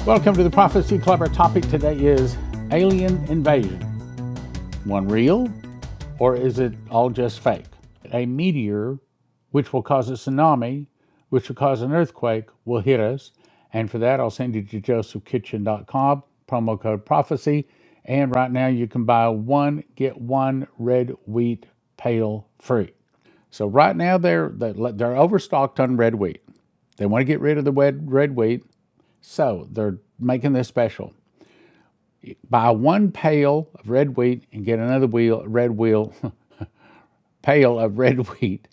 Welcome to the Prophecy Club. Our topic today is alien invasion. One real, or is it all just fake? A meteor, which will cause a tsunami, which will cause an earthquake, will hit us. And for that, I'll send you to josephkitchen.com, promo code prophecy. And right now, you can buy one, get one red wheat pail free. So right now, they're overstocked on red wheat. They want to get rid of the red wheat. So they're making this special. Buy one pail of red wheat and get another pail of red wheat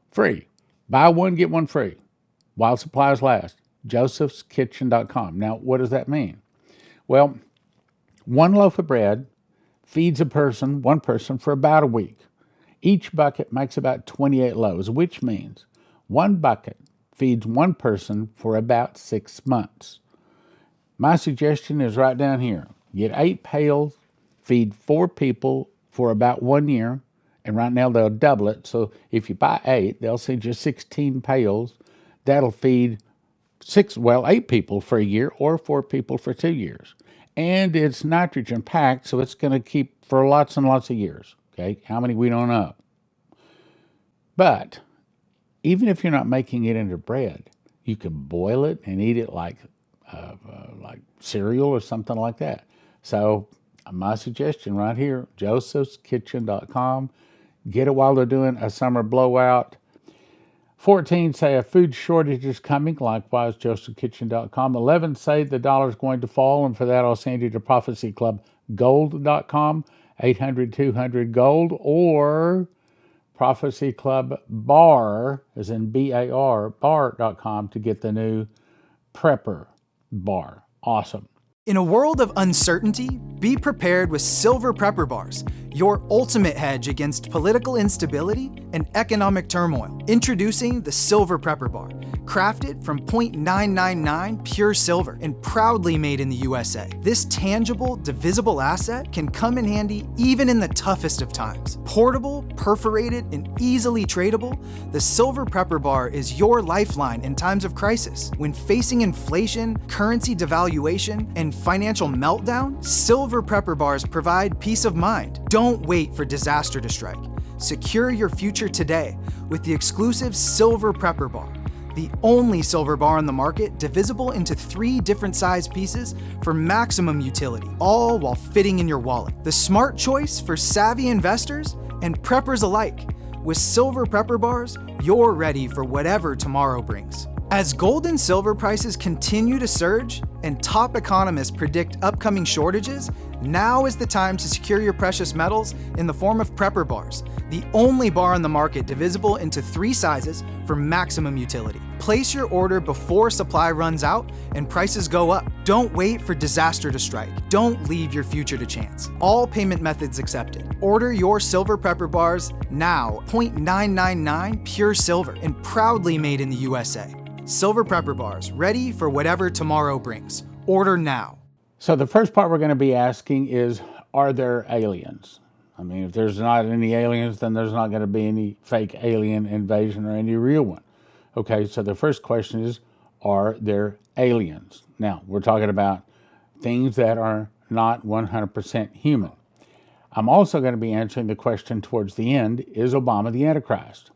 free. Buy one, get one free while supplies last. josephskitchen.com. Now, what does that mean? Well, one loaf of bread feeds one person for about a week. Each bucket makes about 28 loaves, which means one bucket feeds one person for about 6 months. My suggestion is right down here. Get 8 pails, feed 4 people for about 1 year, and right now they'll double it. So if you buy 8, they'll send you 16 pails. That'll feed 8 people for a year or 4 people for 2 years. And it's nitrogen packed, so it's going to keep for lots and lots of years. Okay, how many we don't know. But even if you're not making it into bread, you can boil it and eat it like cereal or something like that. So my suggestion right here, josephskitchen.com. Get it while they're doing a summer blowout. 14 say a food shortage is coming. Likewise, josephkitchen.com. 11 say the dollar's going to fall. And for that, I'll send you to prophecyclubgold.com, 800-200-GOLD, or Prophecy Club Bar, as in B-A-R, bar.com to get the new Prepper Bar. Awesome. In a world of uncertainty, be prepared with Silver Prepper Bars, your ultimate hedge against political instability and economic turmoil. Introducing the Silver Prepper Bar, crafted from 0.999 pure silver and proudly made in the USA. This tangible, divisible asset can come in handy even in the toughest of times. Portable, perforated, and easily tradable, the Silver Prepper Bar is your lifeline in times of crisis. When facing inflation, currency devaluation, and financial meltdown, Silver Prepper Bars provide peace of mind. Don't wait for disaster to strike. Secure your future today with the exclusive Silver Prepper Bar, the only silver bar on the market divisible into 3 different size pieces for maximum utility, all while fitting in your wallet. The smart choice for savvy investors and preppers alike. With Silver Prepper Bars, you're ready for whatever tomorrow brings. As gold and silver prices continue to surge and top economists predict upcoming shortages, now is the time to secure your precious metals in the form of Prepper Bars, the only bar on the market divisible into 3 sizes for maximum utility. Place your order before supply runs out and prices go up. Don't wait for disaster to strike. Don't leave your future to chance. All payment methods accepted. Order your Silver Prepper Bars now, 0.999 pure silver and proudly made in the USA. Silver Prepper Bars, ready for whatever tomorrow brings. Order now. So the first part we're going to be asking is, are there aliens? I mean, if there's not any aliens, then there's not going to be any fake alien invasion or any real one. Okay, so the first question is, are there aliens? Now, we're talking about things that are not 100% human. I'm also going to be answering the question towards the end, is Obama the Antichrist?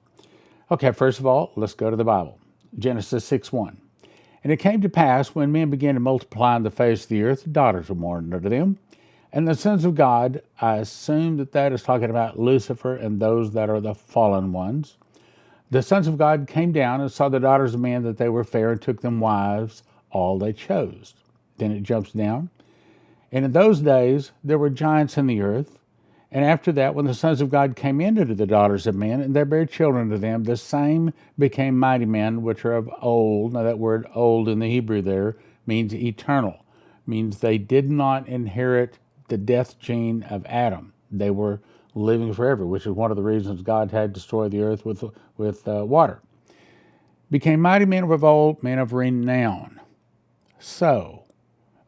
Okay, first of all, let's go to the Bible. Genesis 6:1. And it came to pass, when men began to multiply on the face of the earth, daughters were born unto them. And the sons of God, I assume that is talking about Lucifer and those that are the fallen ones. The sons of God came down and saw the daughters of men that they were fair, and took them wives, all they chose. Then it jumps down. And in those days there were giants in the earth. And after that, when the sons of God came in unto the daughters of men, and they bare children to them, the same became mighty men, which are of old. Now that word old in the Hebrew there means eternal. Means they did not inherit the death gene of Adam. They were living forever, which is one of the reasons God had destroyed the earth with water. Became mighty men of old, men of renown. So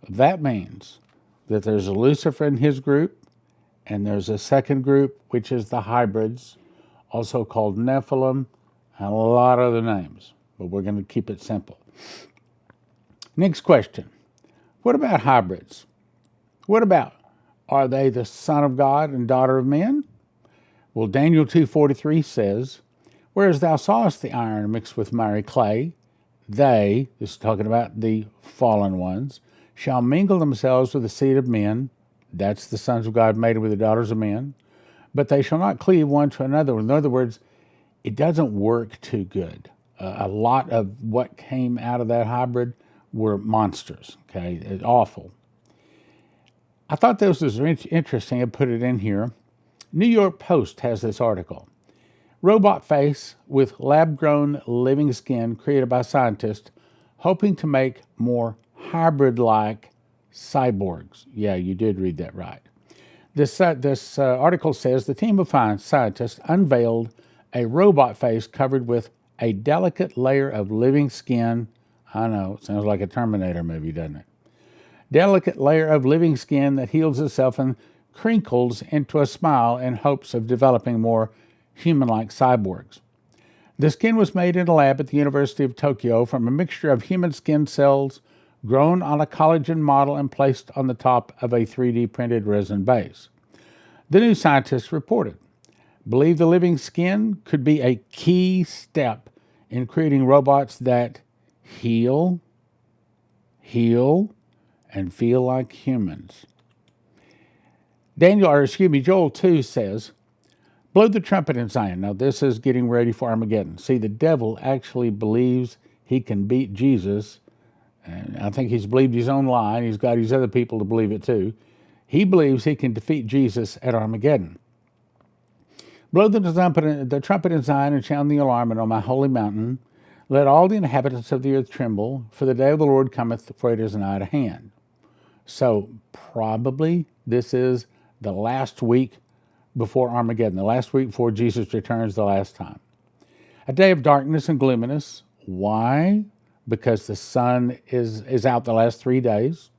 that means that there's a Lucifer in his group, and there's a second group, which is the hybrids, also called Nephilim, and a lot of other names. But we're going to keep it simple. Next question. What about hybrids? What about, are they the son of God and daughter of men? Well, Daniel 2:43 says, whereas thou sawest the iron mixed with miry clay, they, this is talking about the fallen ones, shall mingle themselves with the seed of men, that's the sons of God mated with the daughters of men, but they shall not cleave one to another. In other words, it doesn't work too good. A lot of what came out of that hybrid were monsters, okay? It's awful. I thought this was interesting. I put it in here. New York Post has this article. Robot face with lab-grown living skin created by scientists hoping to make more hybrid-like cyborgs. Yeah, you did read that right. This article says the team of scientists unveiled a robot face covered with a delicate layer of living skin. I know, it sounds like a Terminator movie, doesn't it? Delicate layer of living skin that heals itself and crinkles into a smile in hopes of developing more human-like cyborgs. The skin was made in a lab at the University of Tokyo from a mixture of human skin cells grown on a collagen model and placed on the top of a 3D printed resin base. The new scientists reported, believe the living skin could be a key step in creating robots that heal, and feel like humans. Joel 2 says, blow the trumpet in Zion. Now this is getting ready for Armageddon. See, the devil actually believes he can beat Jesus. And I think he's believed his own lie, and he's got his other people to believe it too. He believes he can defeat Jesus at Armageddon. Blow the trumpet in Zion and sound the alarm on my holy mountain. Let all the inhabitants of the earth tremble, for the day of the Lord cometh, for it is nigh at hand. So probably this is the last week before Armageddon, the last week before Jesus returns the last time. A day of darkness and gloominess. Why? Because the sun is out the last 3 days.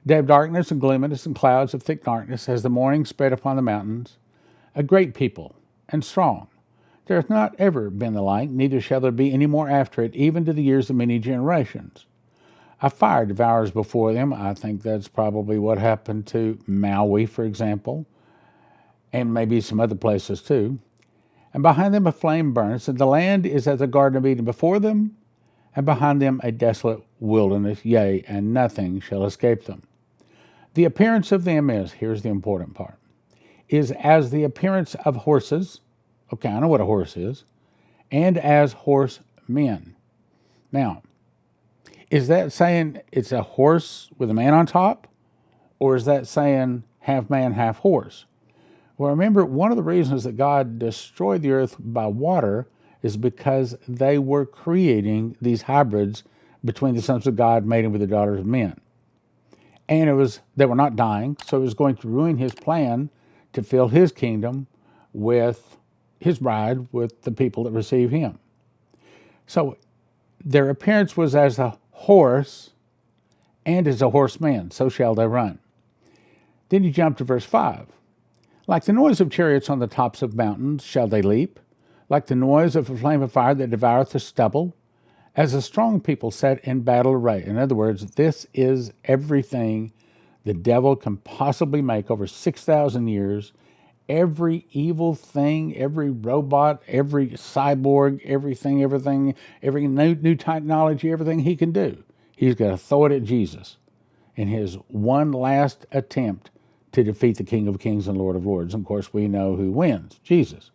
Day of darkness and gloominess and clouds of thick darkness as the morning spread upon the mountains. A great people and strong. There hath not ever been the like, neither shall there be any more after it, even to the years of many generations. A fire devours before them. I think that's probably what happened to Maui, for example, and maybe some other places too. And behind them a flame burns, and the land is as a garden of Eden before them, and behind them a desolate wilderness, yea, and nothing shall escape them. The appearance of them is, here's the important part, is as the appearance of horses. Okay, I know what a horse is. And as horsemen. Now, is that saying it's a horse with a man on top? Or is that saying half man, half horse? Well, remember, one of the reasons that God destroyed the earth by water is because they were creating these hybrids between the sons of God mating with the daughters of men. And they were not dying, so it was going to ruin his plan to fill his kingdom with his bride, with the people that receive him. So their appearance was as a horse and as a horseman, so shall they run. Then you jump to verse 5. Like the noise of chariots on the tops of mountains shall they leap, like the noise of a flame of fire that devoureth the stubble, as a strong people set in battle array. In other words, this is everything the devil can possibly make over 6,000 years. Every evil thing, every robot, every cyborg, every new technology, everything he can do, he's going to throw it at Jesus in his one last attempt to defeat the King of Kings and Lord of Lords. And of course, we know who wins, Jesus.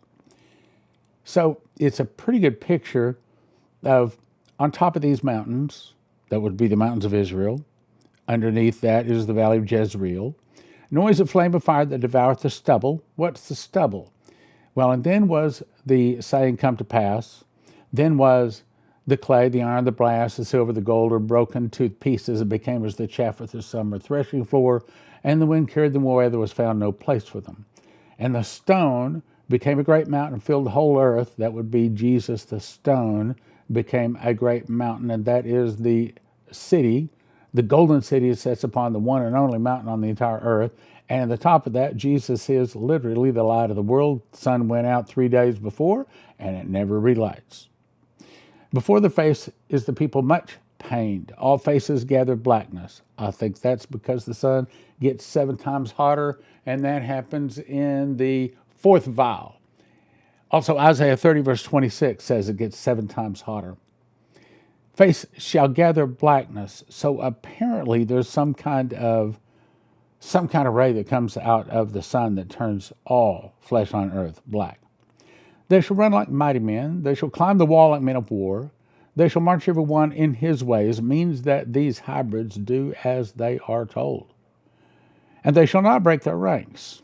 So it's a pretty good picture of, on top of these mountains, that would be the mountains of Israel. Underneath that is the valley of Jezreel. Noise of flame of fire that devoureth the stubble. What's the stubble? Well, and then was the saying come to pass. Then was the clay, the iron, the brass, the silver, the gold are broken to pieces. It became as the chaff of the summer threshing floor, and the wind carried them away. There was found no place for them. And the stone became a great mountain and filled the whole earth. That would be Jesus. The stone became a great mountain, and that is the city. The golden city sits upon the one and only mountain on the entire earth. And at the top of that, Jesus is literally the light of the world. The sun went out 3 days before, and it never relights. Before the face is the people much pained. All faces gather blackness. I think that's because the sun gets 7 times hotter, and that happens in the 4th vial. Also, Isaiah 30, verse 26 says it gets 7 times hotter. Face shall gather blackness. So apparently there's some kind of ray that comes out of the sun that turns all flesh on earth black. They shall run like mighty men. They shall climb the wall like men of war. They shall march every one in his ways, means that these hybrids do as they are told. And they shall not break their ranks.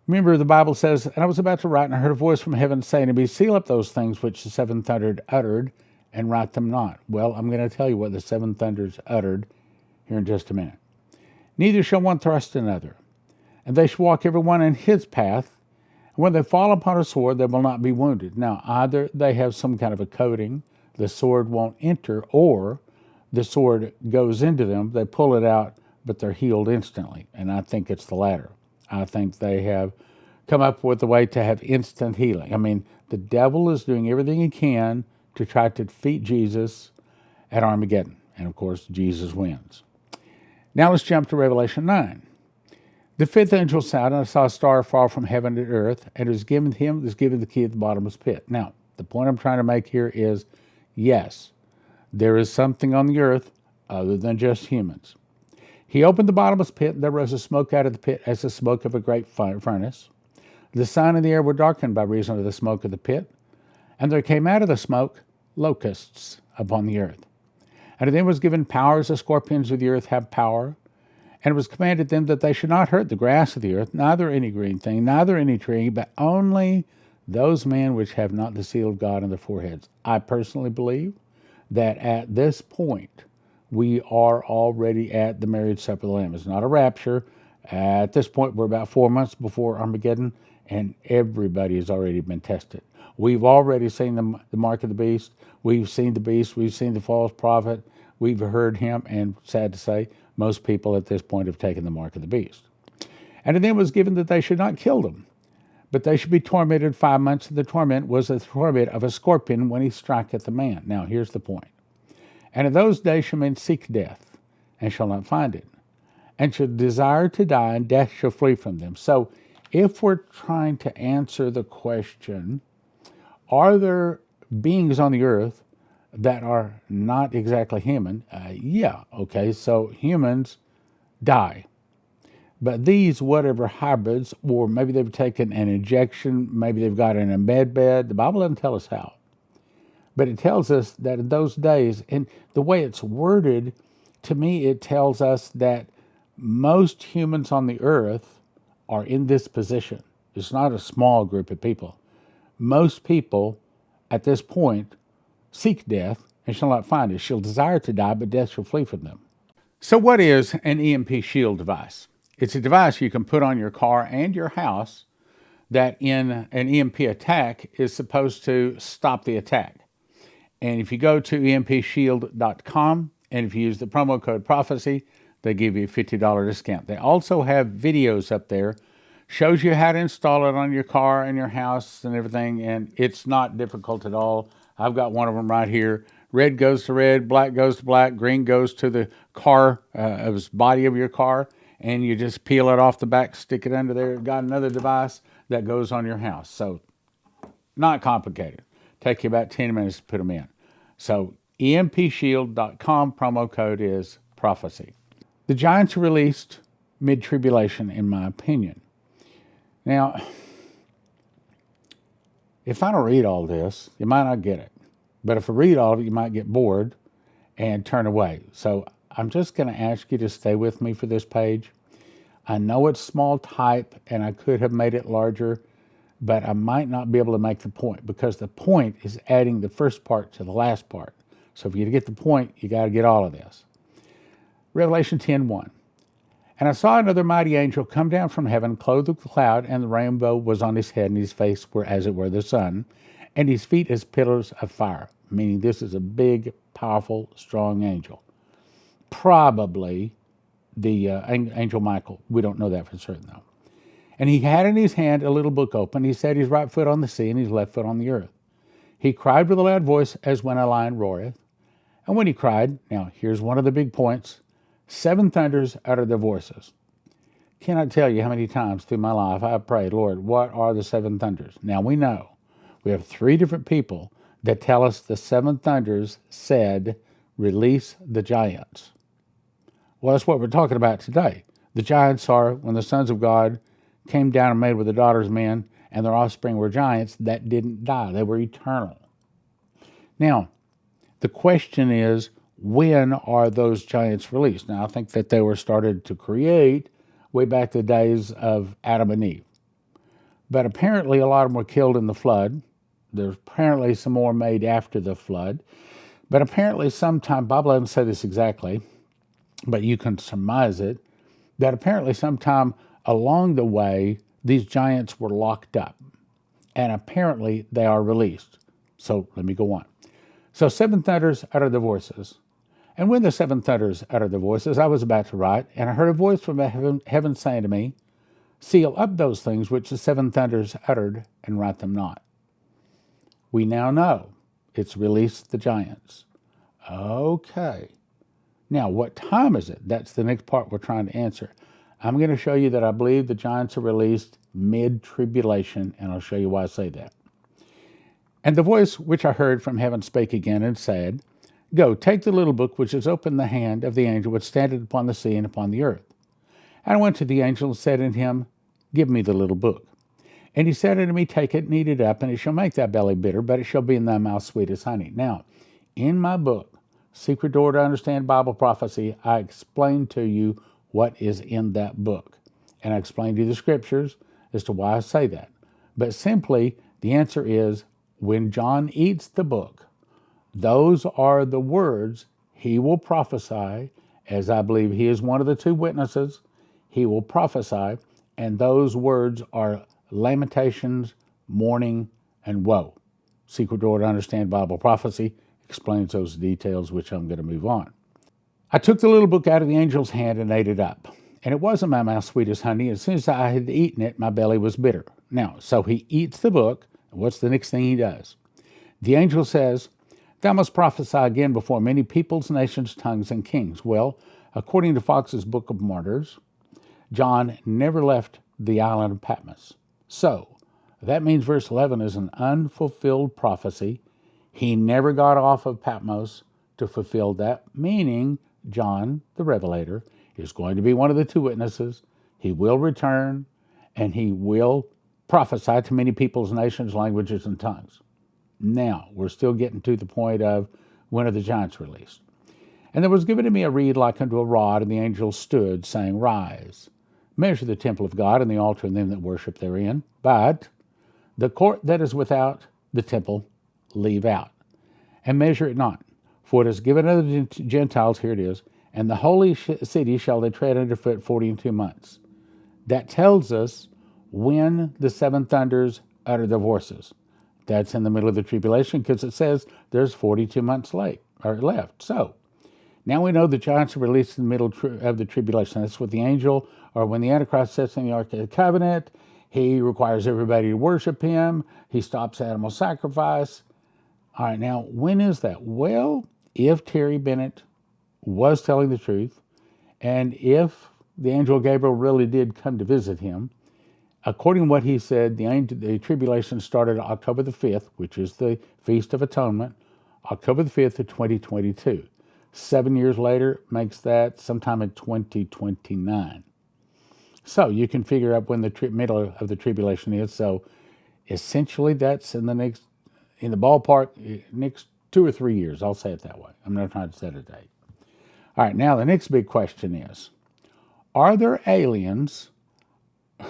Remember, the Bible says, and I was about to write, and I heard a voice from heaven saying to me, seal up those things which the 7 thundered uttered, and write them not. Well, I'm going to tell you what the 7 thunders uttered here in just a minute. Neither shall one thrust another, and they shall walk every one in his path, and when they fall upon a sword, they will not be wounded. Now, either they have some kind of a coating, the sword won't enter, or the sword goes into them, they pull it out, but they're healed instantly. And I think it's the latter. I think they have come up with a way to have instant healing. I mean, the devil is doing everything he can to try to defeat Jesus at Armageddon. And of course, Jesus wins. Now let's jump to Revelation 9. The 5th angel sounded, and I saw a star fall from heaven to earth, and it was given the key of the bottomless pit. Now, the point I'm trying to make here is, yes, there is something on the earth other than just humans. He opened the bottomless pit, and there rose a smoke out of the pit as the smoke of a great furnace. The sun and the air were darkened by reason of the smoke of the pit, and there came out of the smoke locusts upon the earth. And to them was given power as the scorpions of the earth have power, and it was commanded them that they should not hurt the grass of the earth, neither any green thing, neither any tree, but only those men which have not the seal of God on their foreheads. I personally believe that at this point, we are already at the marriage supper of the Lamb. It's not a rapture. At this point, we're about 4 months before Armageddon, and everybody has already been tested. We've already seen the mark of the beast. We've seen the beast. We've seen the false prophet. We've heard him, and sad to say, most people at this point have taken the mark of the beast. And to them was given that they should not kill them, but they should be tormented 5 months. The torment was the torment of a scorpion when he striketh a man. Now, here's the point. And in those days shall men seek death, and shall not find it, and shall desire to die, and death shall flee from them. So, if we're trying to answer the question, are there beings on the earth that are not exactly human? Yeah, okay, so humans die. But these, whatever hybrids, or maybe they've taken an injection, maybe they've got in a med bed, the Bible doesn't tell us how. But it tells us that in those days, and the way it's worded, to me it tells us that most humans on the earth are in this position. It's not a small group of people. Most people at this point seek death and shall not find it. Shall desire to die, but death shall flee from them. So what is an EMP shield device? It's a device you can put on your car and your house that in an EMP attack is supposed to stop the attack. And if you go to empshield.com and if you use the promo code prophecy, they give you a $50 discount. They also have videos up there, shows you how to install it on your car and your house and everything, and it's not difficult at all. I've got one of them right here. Red goes to red, black goes to black, green goes to the car, body of your car, and you just peel it off the back, stick it under there. You've got another device that goes on your house. So, not complicated. Take you about 10 minutes to put them in. So, empshield.com, promo code is prophecy. The giants released Mid-Tribulation, in my opinion. Now, if I don't read all this, you might not get it. But if I read all of it, you might get bored and turn away. So I'm just going to ask you to stay with me for this page. I know it's small type, and I could have made it larger, but I might not be able to make the point, because the point is adding the first part to the last part. So if you get the point, you got to get all of this. Revelation 10:1. And I saw another mighty angel come down from heaven, clothed with a cloud, and the rainbow was on his head, and his face were as it were the sun, and his feet as pillars of fire. Meaning this is a big, powerful, strong angel. Probably the angel Michael. We don't know that for certain, though. And he had in his hand a little book open. He set his right foot on the sea and his left foot on the earth. He cried with a loud voice as when a lion roareth. And when he cried, now here's one of the big points, 7 thunders uttered their voices. Cannot tell you how many times through my life I've prayed, Lord, what are the 7 thunders? Now we know we have 3 different people that tell us the 7 thunders said, release the giants. Well, that's what we're talking about today. The giants are when the sons of God came down and made with the daughters of men, and their offspring were giants that didn't die. They were eternal. Now, the question is, when are those giants released? Now, I think that they were started to create way back the days of Adam and Eve. But apparently a lot of them were killed in the flood. There's apparently some more made after the flood. But apparently sometime, Bible doesn't say this exactly, but you can surmise it, that apparently sometime along the way, these giants were locked up. And apparently they are released. So let me go on. So 7 thunders uttered their voices. And when the 7 thunders uttered their voices, I was about to write, and I heard a voice from heaven saying to me, seal up those things which the 7 thunders uttered, and write them not. We now know it's released the giants. Okay. Now, what time is it? That's the next part we're trying to answer. I'm going to show you that I believe the giants are released mid-tribulation, and I'll show you why I say that. And the voice which I heard from heaven spake again and said, go, take the little book which is open in the hand of the angel which standeth upon the sea and upon the earth. And I went to the angel and said unto him, give me the little book. And he said unto me, take it and eat it up, and it shall make thy belly bitter, but it shall be in thy mouth sweet as honey. Now, in my book, Secret Door to Understand Bible Prophecy, I explain to you what is in that book. And I explain to you the scriptures as to why I say that. But simply, the answer is, when John eats the book, those are the words he will prophesy, as I believe he is one of the 2 witnesses. He will prophesy, and those words are lamentations, mourning, and woe. Secret Door to Understand Bible Prophecy explains those details, which I'm going to move on. I took the little book out of the angel's hand and ate it up. And it was in my mouth sweet as honey. As soon as I had eaten it, my belly was bitter. Now, so he eats the book. What's the next thing he does? The angel says, thou must prophesy again before many peoples, nations, tongues, and kings. Well, according to Fox's Book of Martyrs, John never left the island of Patmos. So, that means verse 11 is an unfulfilled prophecy. He never got off of Patmos to fulfill that, meaning John, the Revelator, is going to be one of the 2 witnesses. He will return, and he will prophesy to many peoples, nations, languages, and tongues. Now, we're still getting to the point of when are the giants released. And there was given to me a reed like unto a rod, and the angel stood, saying, rise, measure the temple of God and the altar and them that worship therein. But the court that is without the temple leave out, and measure it not. For it is given unto the Gentiles, here it is, and the holy city shall they tread under foot 42 months. That tells us when the 7 thunders utter their voices. That's in the middle of the tribulation, because it says there's 42 months left. So, now we know the giants are released in the middle of the tribulation. That's what the angel, or when the Antichrist sits in the Ark of the Covenant, he requires everybody to worship him. He stops animal sacrifice. All right, now, when is that? Well, if Terry Bennett was telling the truth, and if the angel Gabriel really did come to visit him, according to what he said, the tribulation started October the 5th, which is the Feast of Atonement, October the 5th of 2022. 7 years later makes that sometime in 2029. So you can figure out when the middle of the tribulation is. So essentially that's in the ballpark, next 2 or 3 years. I'll say it that way. I'm not trying to set a date. All right, now the next big question is, are there aliens,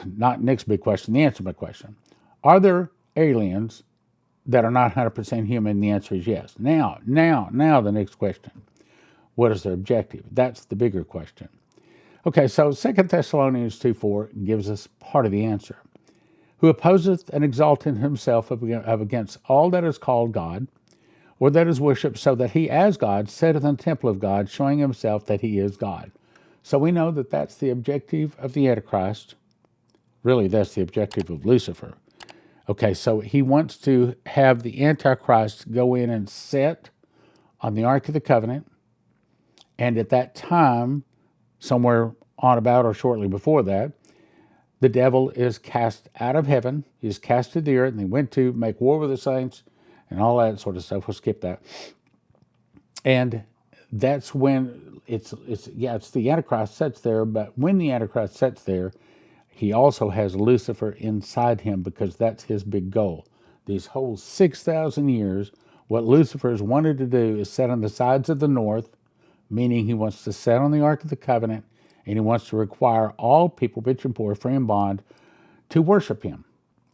not next big question, the answer to my question, are there aliens that are not 100% human? The answer is yes. Now the next question, what is their objective? That's the bigger question. Okay, so 2 Thessalonians 2:4 gives us part of the answer. Who opposeth and exalteth himself against all that is called God, or that is worshipped, so that he as God sitteth in the temple of God, showing himself that he is God. So we know that that's the objective of the Antichrist. Really, that's the objective of Lucifer. Okay, so he wants to have the Antichrist go in and sit on the Ark of the Covenant. And at that time, somewhere on about or shortly before that, the devil is cast out of heaven. He is cast to the earth, and he went to make war with the saints and all that sort of stuff. We'll skip that. And that's when it's the Antichrist sits there, but when the Antichrist sits there, he also has Lucifer inside him because that's his big goal. These whole 6,000 years, what Lucifer's wanted to do is sit on the sides of the north, meaning he wants to sit on the Ark of the Covenant, and he wants to require all people, rich and poor, free and bond, to worship him.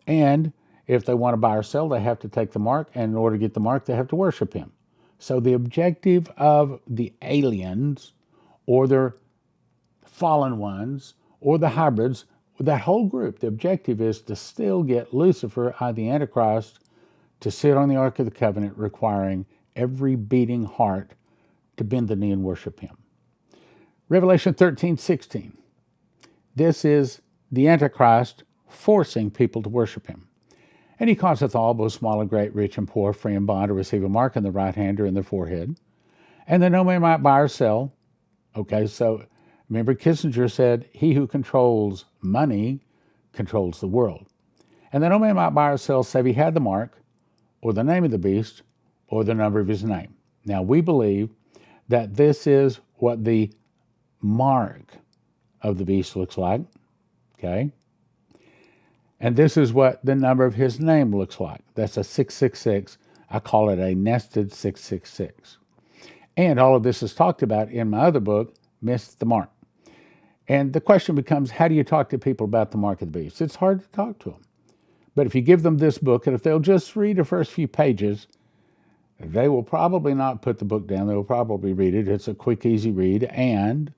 And if they want to buy or sell, they have to take the mark, and in order to get the mark, they have to worship him. So the objective of the aliens, or their fallen ones, or the hybrids, that whole group, the objective is to still get Lucifer, the Antichrist, to sit on the Ark of the Covenant, requiring every beating heart to bend the knee and worship him. Revelation 13:16. This is the Antichrist forcing people to worship him. And he causeth all, both small and great, rich and poor, free and bond, to receive a mark in the right hand or in their forehead, and that no man might buy or sell. Okay, so remember Kissinger said, he who controls money controls the world. And that no man might buy or sell save he had the mark, or the name of the beast, or the number of his name. Now we believe that this is what the mark of the beast looks like, okay? And this is what the number of his name looks like. That's a 666. I call it a nested 666. And all of this is talked about in my other book, Miss the Mark. And the question becomes, how do you talk to people about the mark of the beast? It's hard to talk to them. But if you give them this book, and if they'll just read the first few pages, they will probably not put the book down. They will probably read it. It's a quick, easy read, and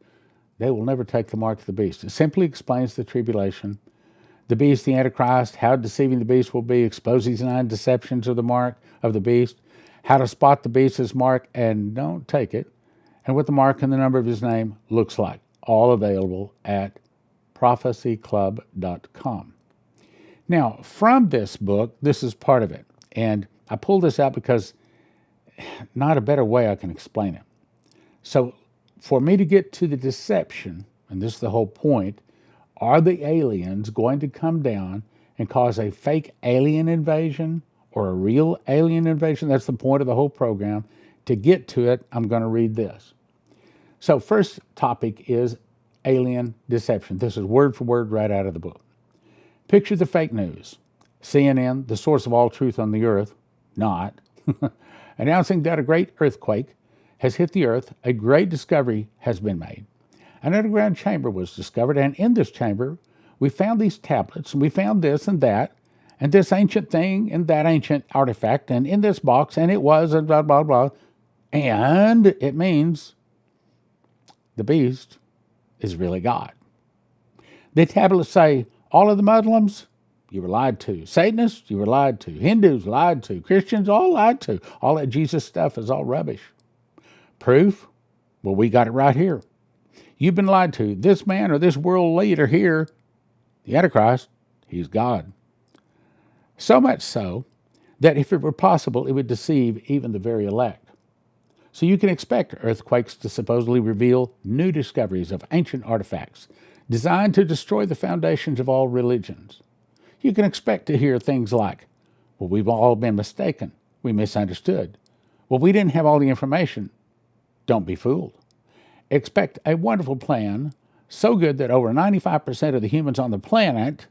they will never take the mark of the beast. It simply explains the tribulation, the beast, the Antichrist, how deceiving the beast will be, expose these 9 deceptions of the mark of the beast, how to spot the beast's mark and don't take it, and what the mark and the number of his name looks like. All available at prophecyclub.com. Now, from this book, this is part of it. And I pulled this out because not a better way I can explain it. So for me to get to the deception, and this is the whole point, are the aliens going to come down and cause a fake alien invasion or a real alien invasion? That's the point of the whole program. To get to it, I'm going to read this. So first topic is alien deception. This is word for word right out of the book. Picture the fake news. CNN, the source of all truth on the earth, not, announcing that a great earthquake has hit the earth, a great discovery has been made. An underground chamber was discovered, and in this chamber, we found these tablets, and we found this and this ancient thing, and that ancient artifact, and in this box, and it was, and blah, blah, blah. And it means the beast is really God. The tablets say, all of the Muslims, you were lied to. Satanists, you were lied to. Hindus, lied to. Christians, all lied to. All that Jesus stuff is all rubbish. Proof? Well, we got it right here. You've been lied to. This man or this world leader here, the Antichrist, he's God. So much so that if it were possible, it would deceive even the very elect. So you can expect earthquakes to supposedly reveal new discoveries of ancient artifacts designed to destroy the foundations of all religions. You can expect to hear things like, well, we've all been mistaken. We misunderstood. Well, we didn't have all the information. Don't be fooled. Expect a wonderful plan, so good that over 95% of the humans on the planet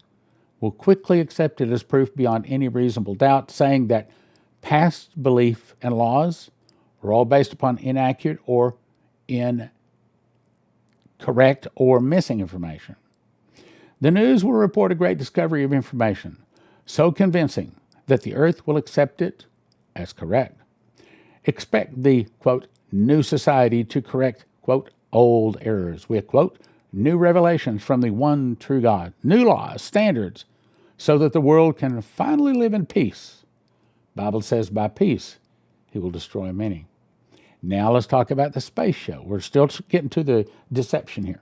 will quickly accept it as proof beyond any reasonable doubt, saying that past belief and laws are all based upon inaccurate or incorrect or missing information. The news will report a great discovery of information, so convincing that the earth will accept it as correct. Expect the, quote, new society to correct, quote, old errors with, quote, new revelations from the one true God, new laws, standards, so that the world can finally live in peace. Bible says by peace, he will destroy many. Now let's talk about the space show. We're still getting to the deception here.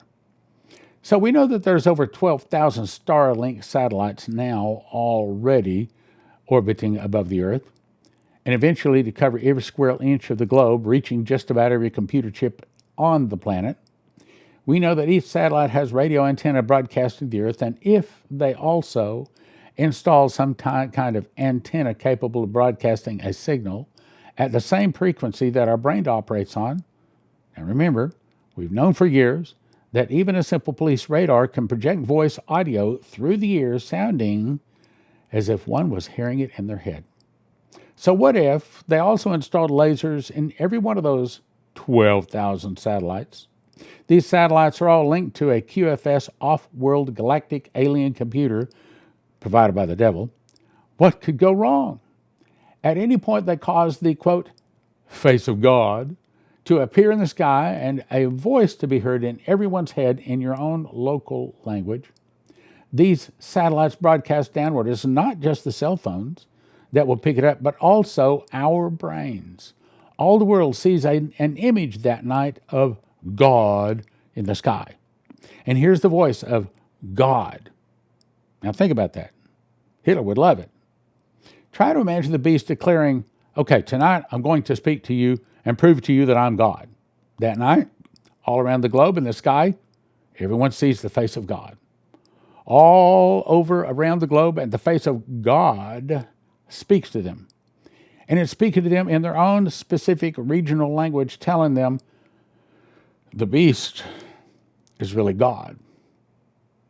So we know that there's over 12,000 Starlink satellites now already orbiting above the Earth. and eventually to cover every square inch of the globe, reaching just about every computer chip on the planet. We know that each satellite has radio antenna broadcasting the Earth, and if they also install some kind of antenna capable of broadcasting a signal at the same frequency that our brain operates on, and remember, we've known for years that even a simple police radar can project voice audio through the ears, sounding as if one was hearing it in their head. So what if they also installed lasers in every one of those 12,000 satellites? These satellites are all linked to a QFS off-world galactic alien computer provided by the devil. What could go wrong? At any point they cause the, quote, face of God to appear in the sky and a voice to be heard in everyone's head in your own local language. These satellites broadcast downward. It's not just the cell phones that will pick it up, but also our brains. All the world sees an image that night of God in the sky. And here's the voice of God. Now think about that. Hitler would love it. Try to imagine the beast declaring, okay, tonight I'm going to speak to you and prove to you that I'm God. That night, all around the globe in the sky, everyone sees the face of God. All over around the globe, and the face of God speaks to them. And it's speaking to them in their own specific regional language, telling them the beast is really God.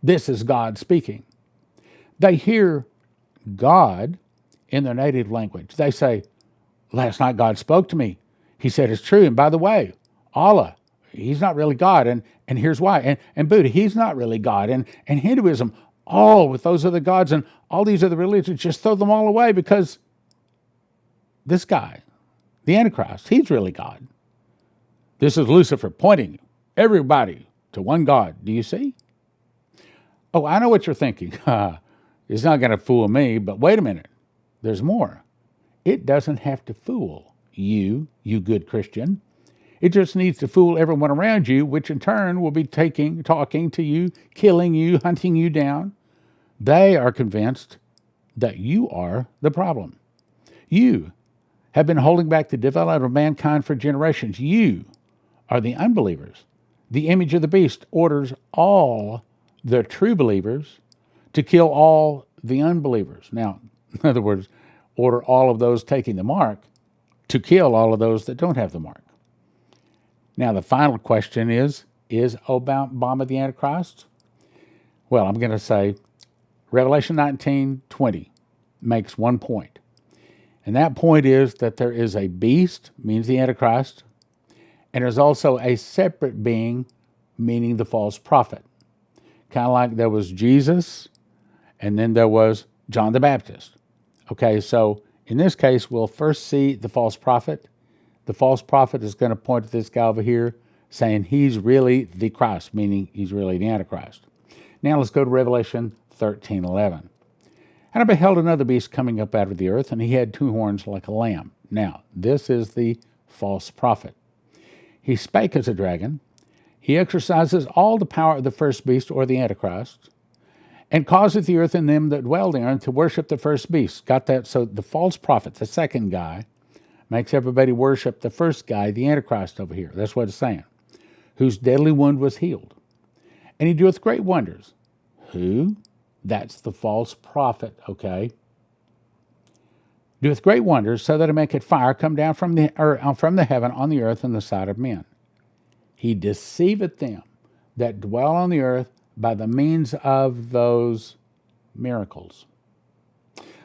This is God speaking. They hear God in their native language. They say, last night God spoke to me. He said it's true. And by the way, Allah, he's not really God. And here's why. And Buddha, he's not really God. And Hinduism, all with those other gods and all these other religions, just throw them all away because this guy, the Antichrist, he's really God. This is Lucifer pointing everybody to one God. Do you see? Oh, I know what you're thinking. It's not going to fool me, but wait a minute. There's more. It doesn't have to fool you good Christian. It just needs to fool everyone around you, which in turn will be talking to you, killing you, hunting you down. They are convinced that you are the problem. You have been holding back the development of mankind for generations. You are the unbelievers. The image of the beast orders all the true believers to kill all the unbelievers. Now, in other words, order all of those taking the mark to kill all of those that don't have the mark. Now, the final question is Obama the Antichrist? Well, I'm going to say Revelation 19:20 makes one point. And that point is that there is a beast, means the Antichrist, and there's also a separate being, meaning the false prophet. Kind of like there was Jesus, and then there was John the Baptist. Okay, so in this case, we'll first see the false prophet. The false prophet is going to point to this guy over here, saying he's really the Christ, meaning he's really the Antichrist. Now let's go to Revelation 13:11. And I beheld another beast coming up out of the earth, and he had two horns like a lamb. Now, this is the false prophet. He spake as a dragon. He exercises all the power of the first beast, or the Antichrist, and causeth the earth and them that dwell therein to worship the first beast. Got that? So the false prophet, the second guy, makes everybody worship the first guy, the Antichrist over here. That's what it's saying. Whose deadly wound was healed. And he doeth great wonders. Who? That's the false prophet, okay? Doeth great wonders, so that he maketh fire come down from the heaven on the earth in the sight of men. He deceiveth them that dwell on the earth by the means of those miracles.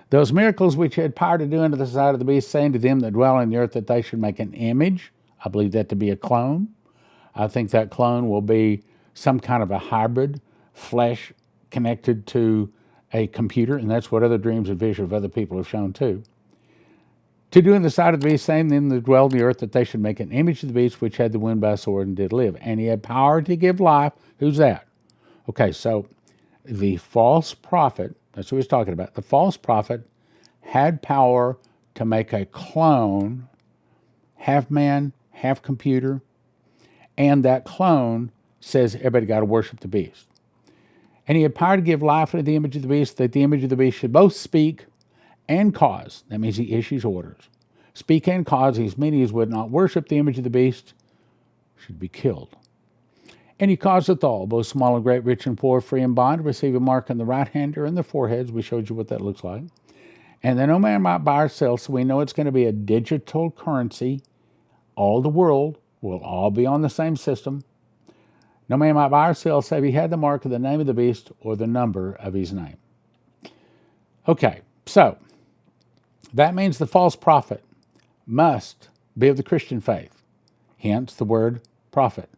Those miracles which he had power to do unto the sight of the beast, saying to them that dwell on the earth that they should make an image. I believe that to be a clone. I think that clone will be some kind of a hybrid, flesh connected to a computer, and that's what other dreams and visions of other people have shown too. To do in the sight of the beast, saying them that dwell on the earth that they should make an image of the beast which had the wound by a sword and did live. And he had power to give life. Who's that? Okay, so the false prophet, that's what he's talking about. The false prophet had power to make a clone, half man, half computer, and that clone says everybody got to worship the beast. And he had power to give life to the image of the beast, that the image of the beast should both speak and cause. That means he issues orders. speak and cause these many as would not worship the image of the beast should be killed. And he causeth all, both small and great, rich and poor, free and bond, to receive a mark on the right hand or in the foreheads. We showed you what that looks like. And then no man might buy or sell, so we know it's going to be a digital currency. All the world will all be on the same system. No man might buy or sell, save he had the mark of the name of the beast or the number of his name. Okay, so that means the false prophet must be of the Christian faith. Hence the word prophet.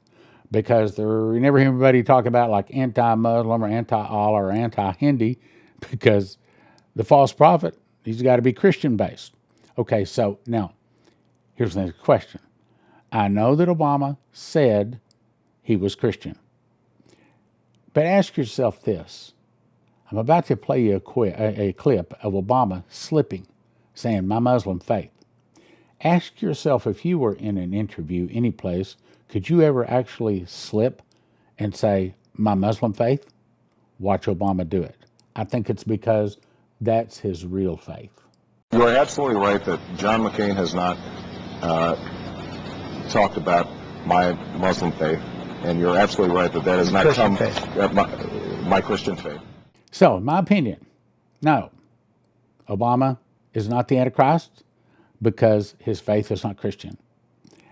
Because you never hear anybody talk about like anti-Muslim or anti-Allah or anti-Hindi, because the false prophet, he's got to be Christian-based. Okay, so now, here's the next question. I know that Obama said he was Christian. But ask yourself this. I'm about to play you a clip of Obama slipping, saying, my Muslim faith. Ask yourself, if you were in an interview any place, could you ever actually slip and say, my Muslim faith? Watch Obama do it. I think it's because that's his real faith. You are absolutely right that John McCain has not talked about my Muslim faith, and you're absolutely right that that has not come my Christian faith. So, in my opinion, no, Obama is not the Antichrist because his faith is not Christian.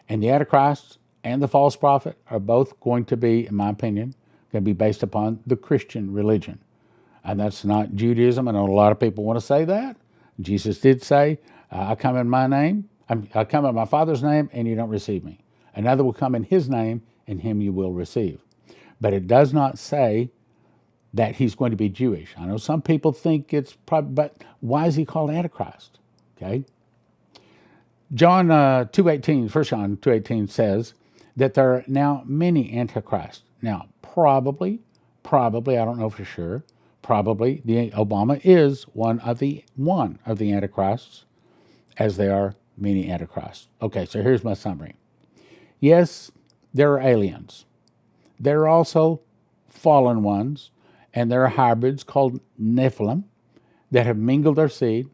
And the Antichrist and the false prophet are both going to be, in my opinion, going to be based upon the Christian religion. And that's not Judaism. I know a lot of people want to say that. Jesus did say, I come in my name, I come in my Father's name, and you don't receive me. Another will come in his name, and him you will receive. But it does not say that he's going to be Jewish. I know some people think it's probably, but why is he called Antichrist? Okay. John 2:18, 1 John 2:18 says that there are now many Antichrists. Now, probably, I don't know for sure, probably Obama is one of the Antichrists, as there are many Antichrists. Okay, so here's my summary. Yes, there are aliens. There are also fallen ones, and there are hybrids called Nephilim that have mingled their seed.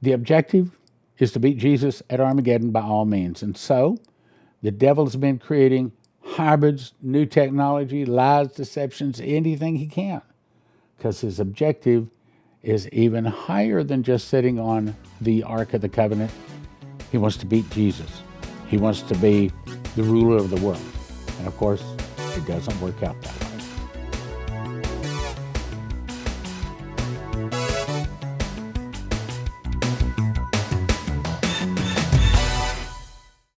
The objective is to beat Jesus at Armageddon by all means. And so, the devil has been creating hybrids, new technology, lies, deceptions, anything he can. Because his objective is even higher than just sitting on the Ark of the Covenant. He wants to beat Jesus. He wants to be the ruler of the world. And of course, it doesn't work out that way.